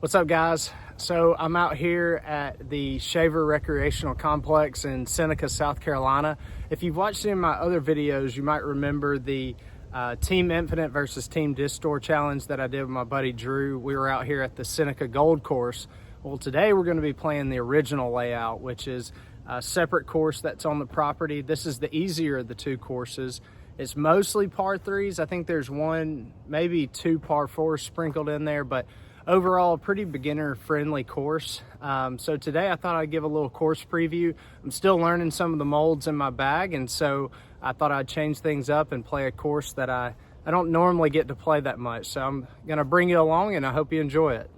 What's up, guys? So I'm out here at the Shaver Recreational Complex in Seneca, South Carolina. If you've watched any of my other videos, you might remember the Team Infinite versus Team Disc Store challenge that I did with my buddy Drew. We were out here at the Seneca Gold course. Well, today we're going to be playing the original layout, which is a separate course that's on the property. This is the easier of the two courses. It's mostly par threes. I think there's one, maybe two par fours sprinkled in there, but overall a pretty beginner friendly course. So today I thought I'd give a little course preview. I'm still learning some of the molds in my bag, and so I thought I'd change things up and play a course that I don't normally get to play that much. So I'm gonna bring you along and I hope you enjoy it.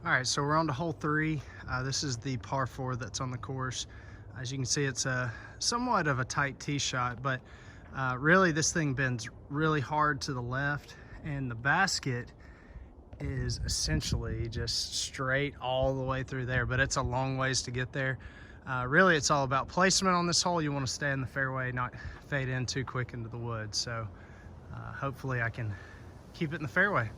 All right, so we're on to hole three. This is the par four that's on the course. As you can see, it's a somewhat of a tight tee shot, but really this thing bends really hard to the left, and the basket is essentially just straight all the way through there, but it's a long ways to get there. Really, it's all about placement on this hole. You want to stay in the fairway, not fade in too quick into the woods. So hopefully I can keep it in the fairway.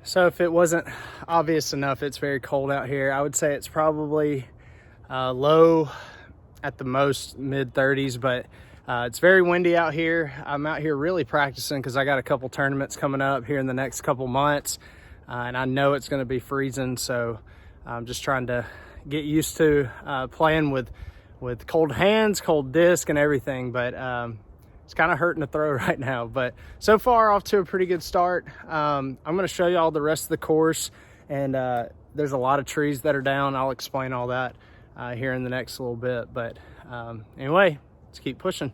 So if it wasn't obvious enough, it's very cold out here. I would say it's probably low at the most mid 30s, but it's very windy out here. I'm out here really practicing because I got a couple tournaments coming up here in the next couple months, and I know it's going to be freezing. So I'm just trying to get used to playing with cold hands, cold disc and everything, but it's kind of hurting to throw right now, but so far off to a pretty good start. I'm going to show you all the rest of the course, and there's a lot of trees that are down. I'll explain all that here in the next little bit, but anyway, let's keep pushing.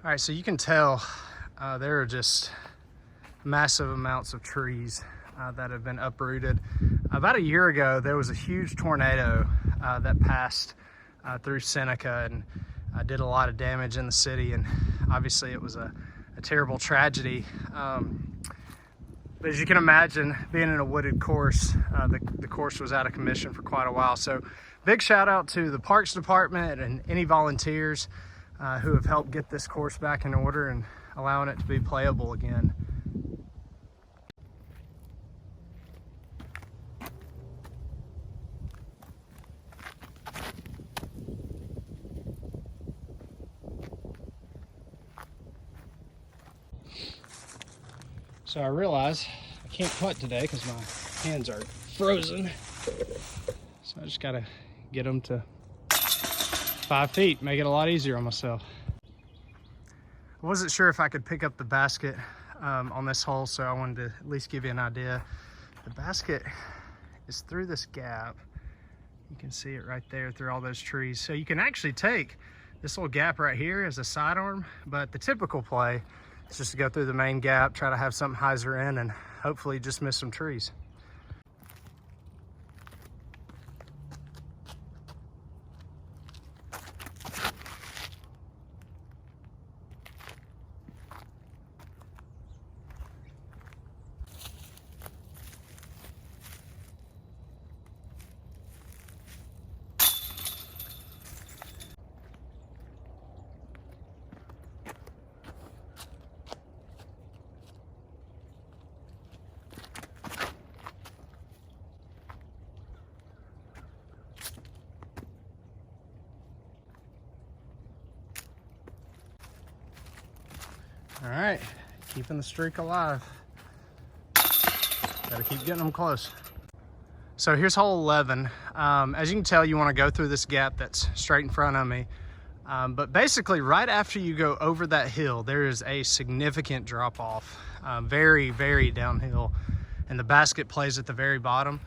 All right, so you can tell there are just massive amounts of trees that have been uprooted. About a year ago, there was a huge tornado that passed through Seneca and did a lot of damage in the city, and obviously it was a terrible tragedy. But as you can imagine, being in a wooded course, the course was out of commission for quite a while. So big shout out to the Parks Department and any volunteers who have helped get this course back in order and allowing it to be playable again. So I realize I can't putt today because my hands are frozen. So I just gotta get them to 5 feet, make it a lot easier on myself. I wasn't sure if I could pick up the basket on this hole, so I wanted to at least give you an idea. The basket is through this gap. You can see it right there through all those trees. So you can actually take this little gap right here as a sidearm, but the typical play is just to go through the main gap, try to have something hyzer in, and hopefully just miss some trees. All right, keeping the streak alive. Gotta keep getting them close. So here's hole 11. As you can tell, you wanna go through this gap that's straight in front of me. But basically right after you go over that hill, there is a significant drop off, very, very downhill. And the basket plays at the very bottom.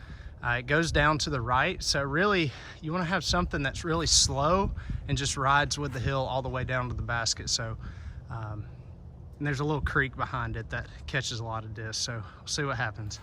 It goes down to the right. So really you wanna have something that's really slow and just rides with the hill all the way down to the basket. So, and there's a little creek behind it that catches a lot of discs, so we'll see what happens.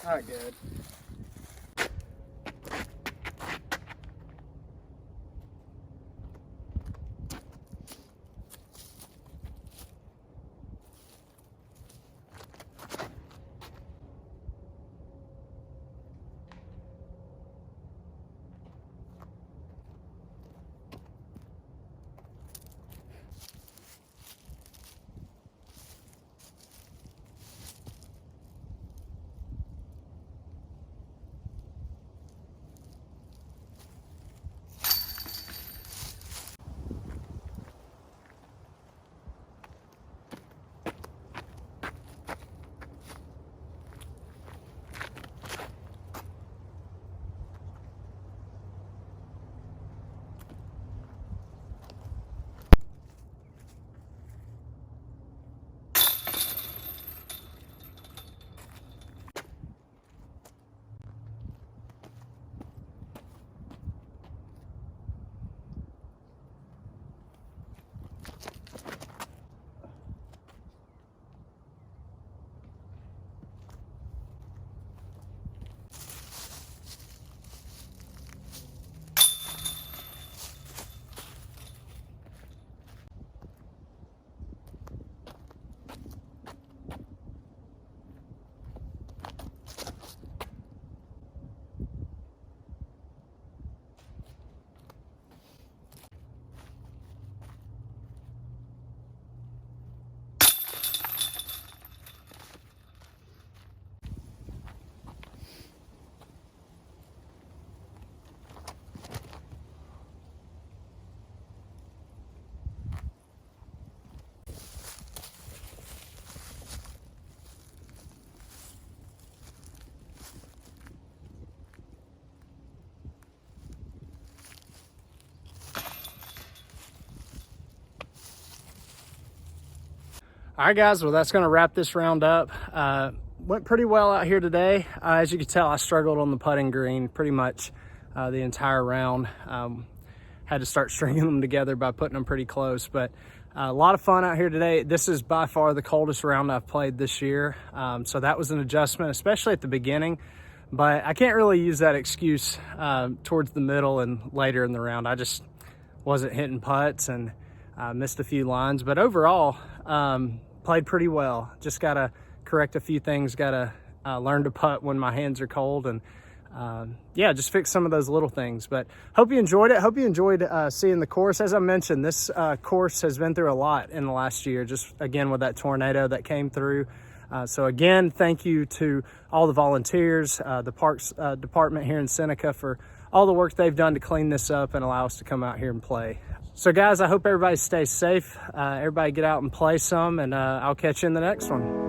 Not good. All right, guys, well, that's going to wrap this round up. Went pretty well out here today. As you can tell, I struggled on the putting green pretty much the entire round. Had to start stringing them together by putting them pretty close, but a lot of fun out here today. This is by far the coldest round I've played this year, so that was an adjustment, especially at the beginning, but I can't really use that excuse towards the middle and later in the round. I just wasn't hitting putts and missed a few lines, but overall, played pretty well. Just got to correct a few things, got to learn to putt when my hands are cold, and yeah, just fix some of those little things. But hope you enjoyed it. Hope you enjoyed seeing the course. As I mentioned, this course has been through a lot in the last year, just again with that tornado that came through. So again, thank you to all the volunteers, the Parks Department here in Seneca for all the work they've done to clean this up and allow us to come out here and play. So guys, I hope everybody stays safe. Everybody get out and play some, and I'll catch you in the next one.